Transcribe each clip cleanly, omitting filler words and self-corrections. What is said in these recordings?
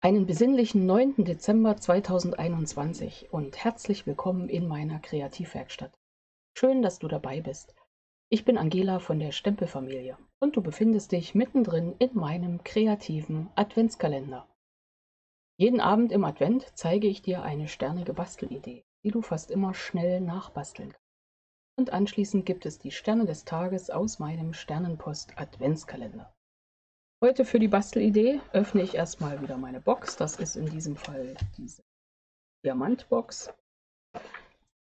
Einen besinnlichen 9. Dezember 2021 und herzlich willkommen in meiner Kreativwerkstatt. Schön, dass du dabei bist. Ich bin Angela von der Stempelfamilie und du befindest dich mittendrin in meinem kreativen Adventskalender. Jeden Abend im Advent zeige ich dir eine sternige Bastelidee, die du fast immer schnell nachbasteln kannst. Und anschließend gibt es die Sterne des Tages aus meinem Sternenpost-Adventskalender. Heute für die Bastelidee öffne ich erstmal wieder meine Box. Das ist in diesem Fall diese Diamantbox.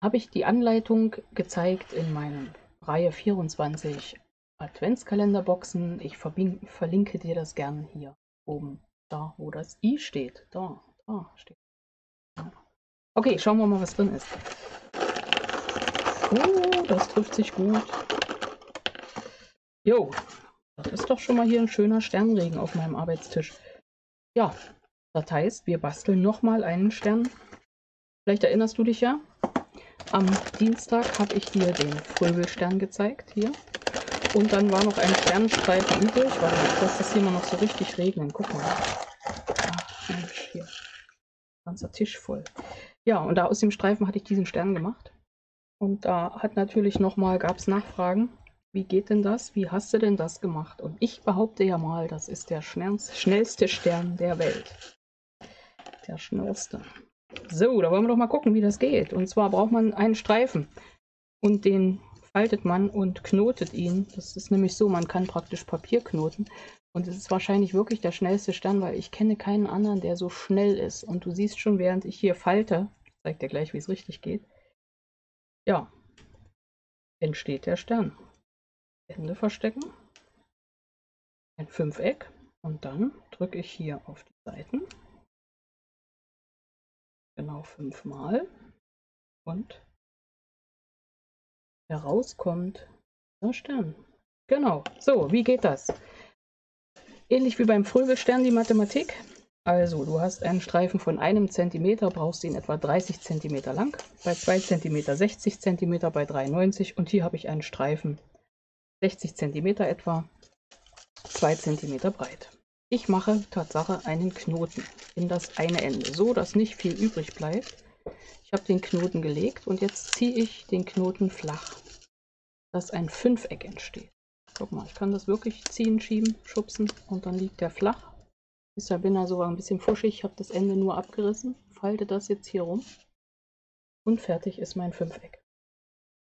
Habe ich die Anleitung gezeigt in meiner Reihe 24 Adventskalenderboxen. Ich verlinke dir das gerne hier oben, da wo das I steht. Da steht. Okay, schauen wir mal, was drin ist. Oh, das trifft sich gut. Jo, das ist doch schon mal hier ein schöner Sternregen auf meinem Arbeitstisch. Ja, das heißt, wir basteln nochmal einen Stern. Vielleicht erinnerst du dich ja, am Dienstag habe ich dir den Fröbelstern gezeigt, hier. Und dann war noch ein Sternstreifen übrig. Warte mal, ich lasse das hier mal noch so richtig regnen. Guck mal. Ach Mensch, hier. Ganzer Tisch voll. Ja, und da aus dem Streifen hatte ich diesen Stern gemacht. Und da hat natürlich nochmal, gab es Nachfragen. Wie geht denn das? Wie hast du denn das gemacht? Und ich behaupte ja mal, das ist der schnellste Stern der Welt. Der schnellste. So, da wollen wir doch mal gucken, wie das geht. Und zwar braucht man einen Streifen. Und den faltet man und knotet ihn. Das ist nämlich so, man kann praktisch Papier knoten. Und es ist wahrscheinlich wirklich der schnellste Stern, weil ich kenne keinen anderen, der so schnell ist. Und du siehst schon, während ich hier falte, ich zeige dir gleich, wie es richtig geht, ja, entsteht der Stern. Hände verstecken, ein Fünfeck und dann drücke ich hier auf die Seiten, genau 5-mal und herauskommt der Stern. Genau, so, wie geht das? Ähnlich wie beim Fröbelstern die Mathematik. Also, du hast einen Streifen von 1 cm, brauchst ihn etwa 30 cm lang, bei 2 cm 60 cm, bei 3 90 und hier habe ich einen Streifen 60 cm etwa, 2 cm breit. Ich mache Tatsache einen Knoten in das eine Ende, so dass nicht viel übrig bleibt. Ich habe den Knoten gelegt und jetzt ziehe ich den Knoten flach, dass ein Fünfeck entsteht. Guck mal, ich kann das wirklich ziehen, schieben, schubsen und dann liegt der flach. Deshalb bin er sogar ein bisschen fuschig, ich habe das Ende nur abgerissen, falte das jetzt hier rum und fertig ist mein Fünfeck.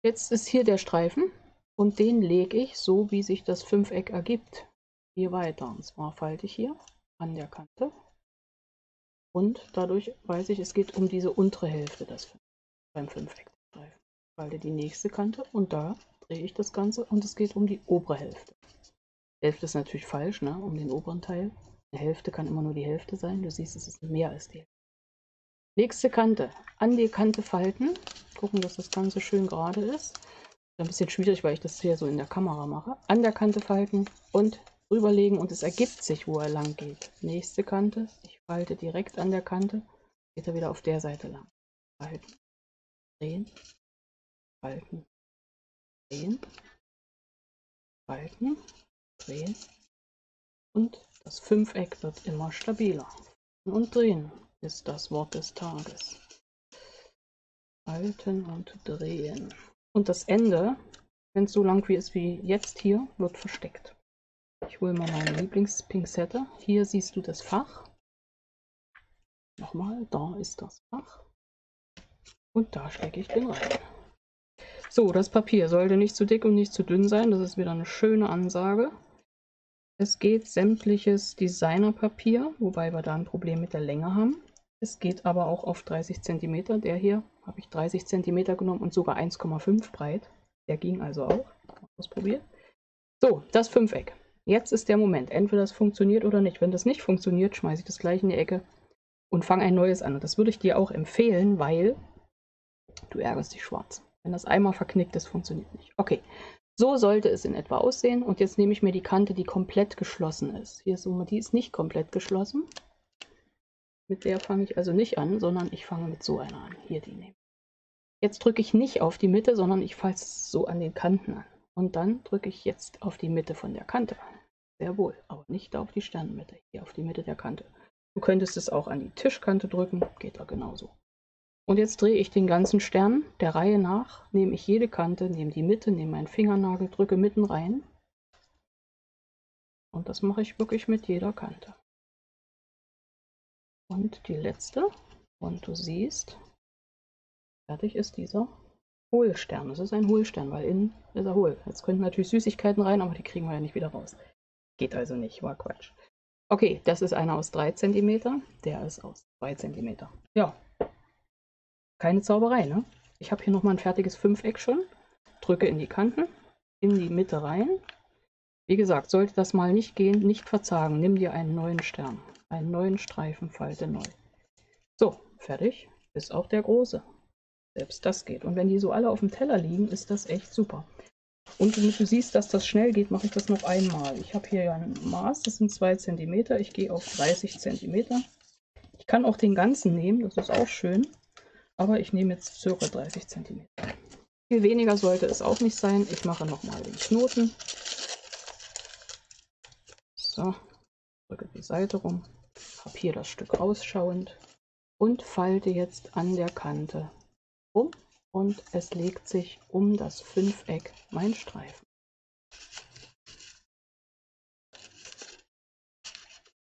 Jetzt ist hier der Streifen und den lege ich so, wie sich das Fünfeck ergibt, hier weiter. Und zwar falte ich hier an der Kante und dadurch weiß ich, es geht um diese untere Hälfte beim Fünfeckstreifen. Falte die nächste Kante und da drehe ich das Ganze und es geht um die obere Hälfte. Hälfte ist natürlich falsch, ne? Um den oberen Teil. Eine Hälfte kann immer nur die Hälfte sein. Du siehst, es ist mehr als die Hälfte. Nächste Kante. An die Kante falten. Gucken, dass das Ganze schön gerade ist. Ein bisschen schwierig, weil ich das hier so in der Kamera mache. An der Kante falten und drüberlegen und es ergibt sich, wo er lang geht. Nächste Kante. Ich falte direkt an der Kante. Geht er wieder auf der Seite lang. Falten. Drehen. Falten. Drehen. Falten. Drehen. Und das Fünfeck wird immer stabiler. Und drehen ist das Wort des Tages. Falten und drehen. Und das Ende, wenn es so lang wie ist wie jetzt hier, wird versteckt. Ich hole mal meine Lieblingspinzette. Hier siehst du das Fach. Nochmal, da ist das Fach. Und da stecke ich den rein. So, das Papier sollte nicht zu dick und nicht zu dünn sein. Das ist wieder eine schöne Ansage. Es geht sämtliches Designerpapier, wobei wir da ein Problem mit der Länge haben. Es geht aber auch auf 30 cm. Der hier habe ich 30 cm genommen und sogar 1,5 breit. Der ging also auch. Ausprobiert. So, das Fünfeck. Jetzt ist der Moment. Entweder das funktioniert oder nicht. Wenn das nicht funktioniert, schmeiße ich das gleich in die Ecke und fange ein neues an. Und das würde ich dir auch empfehlen, weil du ärgerst dich schwarz. Wenn das einmal verknickt ist, funktioniert nicht. Okay. So sollte es in etwa aussehen und jetzt nehme ich mir die Kante, die komplett geschlossen ist. Hier ist so, die ist nicht komplett geschlossen. Mit der fange ich also nicht an, sondern ich fange mit so einer an. Hier die nehmen. Jetzt drücke ich nicht auf die Mitte, sondern ich fasse es so an den Kanten an. Und dann drücke ich jetzt auf die Mitte von der Kante. Sehr wohl, aber nicht auf die Sternenmitte, hier auf die Mitte der Kante. Du könntest es auch an die Tischkante drücken, geht da genauso. Und jetzt drehe ich den ganzen Stern der Reihe nach, nehme ich jede Kante, nehme die Mitte, nehme meinen Fingernagel, drücke mitten rein. Und das mache ich wirklich mit jeder Kante. Und die letzte. Und du siehst, fertig ist dieser Hohlstern. Es ist ein Hohlstern, weil innen ist er hohl. Jetzt könnten natürlich Süßigkeiten rein, aber die kriegen wir ja nicht wieder raus. Geht also nicht, war Quatsch. Okay, das ist einer aus 3 cm, der ist aus 2 cm. Ja, keine Zauberei, ne? Ich habe hier nochmal ein fertiges 5-Eck schon. Drücke in die Kanten, in die Mitte rein. Wie gesagt, sollte das mal nicht gehen, nicht verzagen. Nimm dir einen neuen Stern, einen neuen Streifen, falte neu. So, fertig. Ist auch der große. Selbst das geht. Und wenn die so alle auf dem Teller liegen, ist das echt super. Und damit du siehst, dass das schnell geht, mache ich das noch einmal. Ich habe hier ja ein Maß, das sind 2 cm. Ich gehe auf 30 cm. Ich kann auch den ganzen nehmen, das ist auch schön. Aber ich nehme jetzt ca. 30 cm. Viel weniger sollte es auch nicht sein. Ich mache nochmal den Knoten. So, drücke die Seite rum. Habe hier das Stück rausschauend. Und falte jetzt an der Kante um. Und es legt sich um das 5-Eck mein Streifen.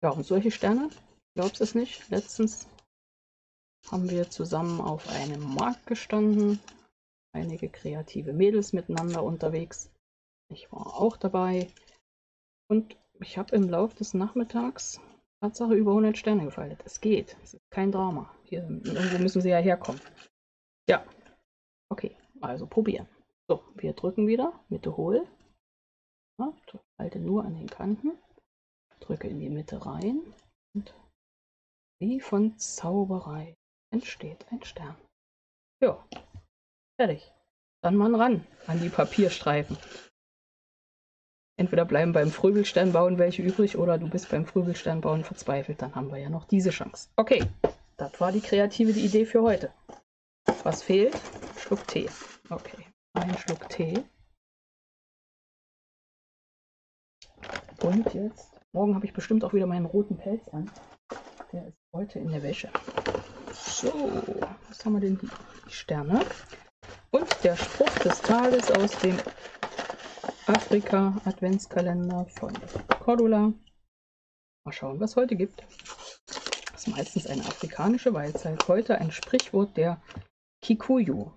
Ja, und solche Sterne, glaubst du es nicht? Letztens haben wir zusammen auf einem Markt gestanden. Einige kreative Mädels miteinander unterwegs. Ich war auch dabei. Und ich habe im Laufe des Nachmittags Tatsache über 100 Sterne gefaltet. Es geht. Es ist kein Drama. Hier, irgendwo müssen sie ja herkommen. Ja. Okay, also probieren. So, wir drücken wieder. Mitte hohl. Ja, halte nur an den Kanten. Drücke in die Mitte rein. Und wie von Zauberei entsteht ein Stern. Ja, fertig. Dann mal ran an die Papierstreifen. Entweder bleiben beim Fröbelstern bauen welche übrig oder du bist beim Fröbelstern bauen verzweifelt. Dann haben wir ja noch diese Chance. Okay, das war die kreative Idee für heute. Was fehlt? Schluck Tee. Okay, ein Schluck Tee. Und jetzt, morgen habe ich bestimmt auch wieder meinen roten Pelz an. Der ist heute in der Wäsche. So, was haben wir denn hier? Die Sterne. Und der Spruch des Tages aus dem Afrika-Adventskalender von Cordula. Mal schauen, was heute gibt. Das ist meistens eine afrikanische Weisheit. Heute ein Sprichwort der Kikuyu.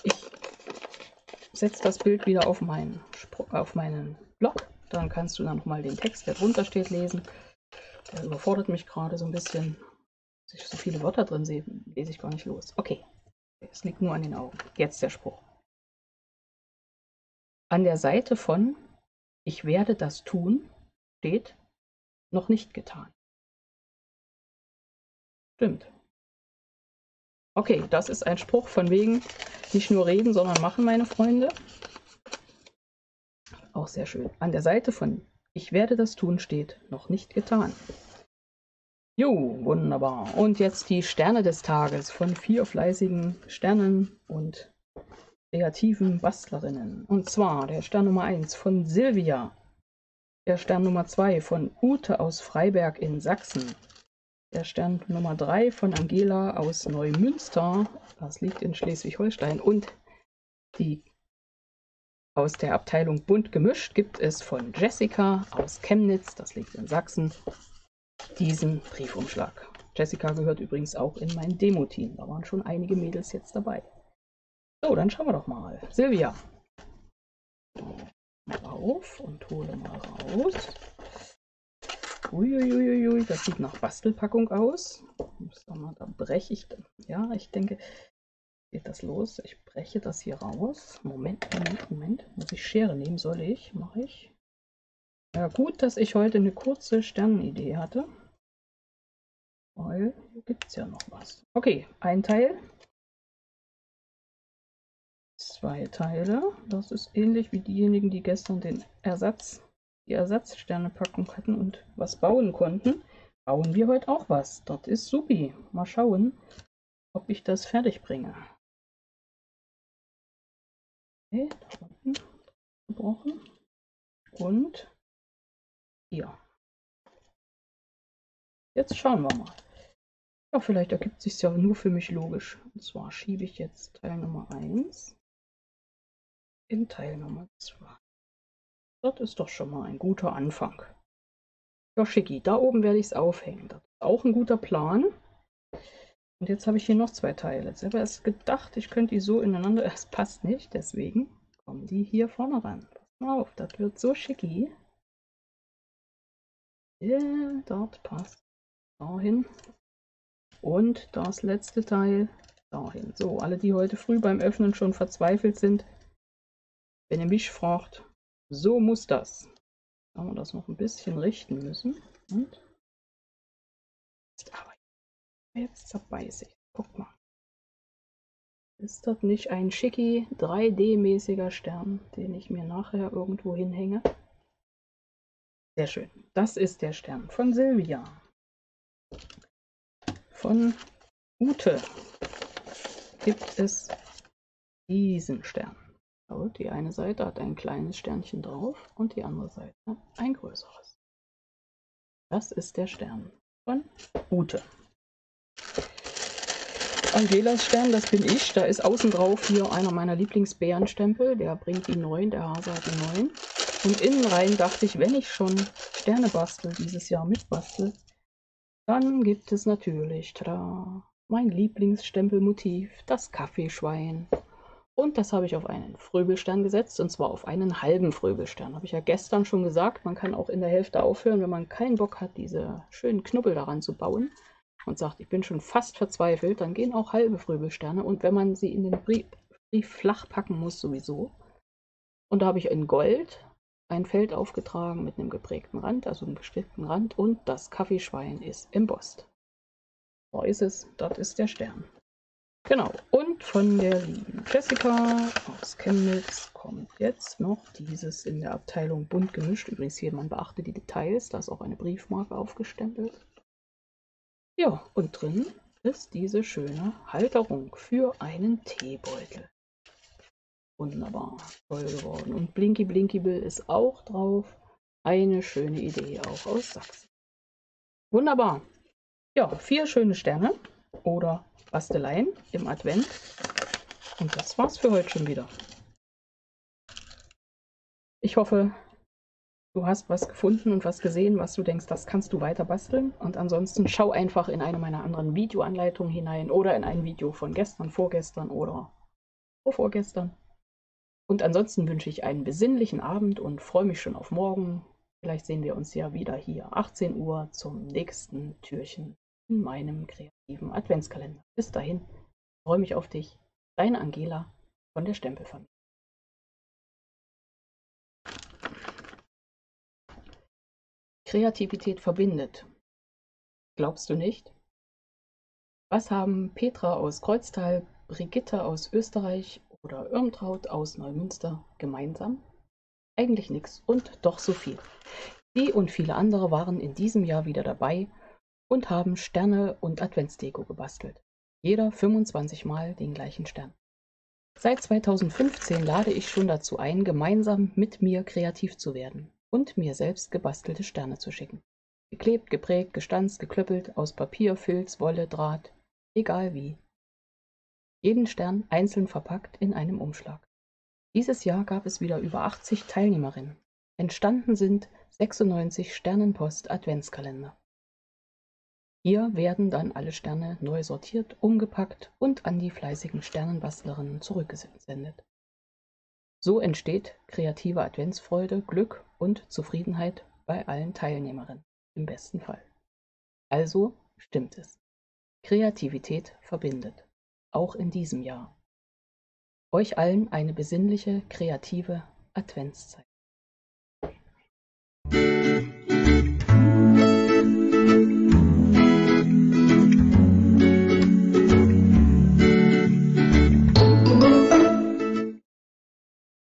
Ich setze das Bild wieder auf meinen Blog. Dann kannst du dann nochmal den Text, der drunter steht, lesen. Der überfordert mich gerade so ein bisschen. Dass ich so viele Wörter drin sehe, lese ich gar nicht los. Okay, es liegt nur an den Augen. Jetzt der Spruch. An der Seite von Ich werde das tun steht noch nicht getan. Stimmt. Okay, das ist ein Spruch von wegen nicht nur reden, sondern machen, meine Freunde. Auch sehr schön. An der Seite von Ich werde das tun steht noch nicht getan. Jo, wunderbar. Und jetzt die Sterne des Tages von 4 fleißigen Sternen und kreativen Bastlerinnen. Und zwar der Stern Nummer 1 von Silvia, der Stern Nummer 2 von Ute aus Freiberg in Sachsen, der Stern Nummer 3 von Angela aus Neumünster, das liegt in Schleswig-Holstein, und die aus der Abteilung Bunt gemischt gibt es von Jessica aus Chemnitz, das liegt in Sachsen, diesen Briefumschlag. Jessica gehört übrigens auch in mein Demo-Team, da waren schon einige Mädels jetzt dabei. So, dann schauen wir doch mal. Silvia. Mal auf und hole mal raus. Uiuiuiui, das sieht nach Bastelpackung aus. Da breche ich. Ja, ich denke, geht das los. Ich breche das hier raus. Moment. Muss ich Schere nehmen? Soll ich? Mache ich. Ja, gut, dass ich heute eine kurze Sternenidee hatte. Weil hier gibt es ja noch was. Okay, ein Teil. 2 Teile. Das ist ähnlich wie diejenigen, die gestern die Ersatzsternepackung hatten und was bauen konnten. Bauen wir heute auch was. Das ist supi. Mal schauen, ob ich das fertig bringe. Okay, da unten gebrochen. Und hier. jetzt schauen wir mal. Ja, vielleicht ergibt es sich ja nur für mich logisch. Und zwar schiebe ich jetzt Teil Nummer 1 in Teil Nummer 2. Das ist doch schon mal ein guter Anfang. Ja, schicki, da oben werde ich es aufhängen. Das ist auch ein guter Plan. Und jetzt habe ich hier noch 2 Teile. Jetzt habe ich erst gedacht, ich könnte die so ineinander. Es passt nicht, deswegen kommen die hier vorne ran. Pass mal auf, das wird so schicki. Ja, dort passt dahin. Und das letzte Teil dahin. So, alle, die heute früh beim Öffnen schon verzweifelt sind, wenn ihr mich fragt, so muss das. Da haben wir das noch ein bisschen richten müssen. Und jetzt zerbeiße ich. Guck mal. Ist das nicht ein schicki 3D-mäßiger Stern, den ich mir nachher irgendwo hinhänge? Sehr schön. Das ist der Stern von Silvia. Von Ute gibt es diesen Stern. So, die eine Seite hat ein kleines Sternchen drauf und die andere Seite ein größeres. Das ist der Stern von Ute. Angelas Stern, das bin ich. Da ist außen drauf hier einer meiner Lieblingsbärenstempel. Der bringt die 9, der Hase hat die 9. Und innen rein dachte ich, wenn ich schon Sterne bastel, dieses Jahr mitbastel, dann gibt es natürlich, tada, mein Lieblingsstempelmotiv, das Kaffeeschwein. Und das habe ich auf einen Fröbelstern gesetzt, und zwar auf einen halben Fröbelstern. Habe ich ja gestern schon gesagt, man kann auch in der Hälfte aufhören, wenn man keinen Bock hat, diese schönen Knubbel daran zu bauen und sagt, ich bin schon fast verzweifelt, dann gehen auch halbe Fröbelsterne. Und wenn man sie in den Brief flach packen muss, sowieso. Und da habe ich in Gold ein Feld aufgetragen mit einem geprägten Rand, also einem bestimmten Rand, und das Kaffeeschwein ist embossed. So ist es, das ist der Stern. Genau, und von der lieben Jessica aus Chemnitz kommt jetzt noch dieses in der Abteilung bunt gemischt. Übrigens hier, man beachte die Details, da ist auch eine Briefmarke aufgestempelt. Ja, und drin ist diese schöne Halterung für einen Teebeutel. Wunderbar, toll geworden. Und Blinky Blinky Bill ist auch drauf. Eine schöne Idee, auch aus Sachsen. Wunderbar. Ja, 4 schöne Sterne oder Basteleien im Advent. Und das war's für heute schon wieder. Ich hoffe, du hast was gefunden und was gesehen, was du denkst, das kannst du weiter basteln. Und ansonsten schau einfach in eine meiner anderen Videoanleitungen hinein oder in ein Video von gestern, vorgestern oder vorgestern. Und ansonsten wünsche ich einen besinnlichen Abend und freue mich schon auf morgen. Vielleicht sehen wir uns ja wieder hier 18 Uhr zum nächsten Türchen in meinem kreativen Adventskalender. Bis dahin, freue mich auf dich. Deine Angela von der Stempelfamilie. Kreativität verbindet. Glaubst du nicht? Was haben Petra aus Kreuztal, Brigitte aus Österreich oder Irmtraut aus Neumünster gemeinsam? Eigentlich nichts und doch so viel. Die und viele andere waren in diesem Jahr wieder dabei und haben Sterne und Adventsdeko gebastelt. Jeder 25 Mal den gleichen Stern. Seit 2015 lade ich schon dazu ein, gemeinsam mit mir kreativ zu werden und mir selbst gebastelte Sterne zu schicken. Geklebt, geprägt, gestanzt, geklöppelt, aus Papier, Filz, Wolle, Draht, egal wie. Jeden Stern einzeln verpackt in einem Umschlag. Dieses Jahr gab es wieder über 80 Teilnehmerinnen. Entstanden sind 96 Sternenpost-Adventskalender. Hier werden dann alle Sterne neu sortiert, umgepackt und an die fleißigen Sternenbastlerinnen zurückgesendet. So entsteht kreative Adventsfreude, Glück und Zufriedenheit bei allen Teilnehmerinnen, im besten Fall. Also stimmt es. Kreativität verbindet, auch in diesem Jahr. Euch allen eine besinnliche, kreative Adventszeit.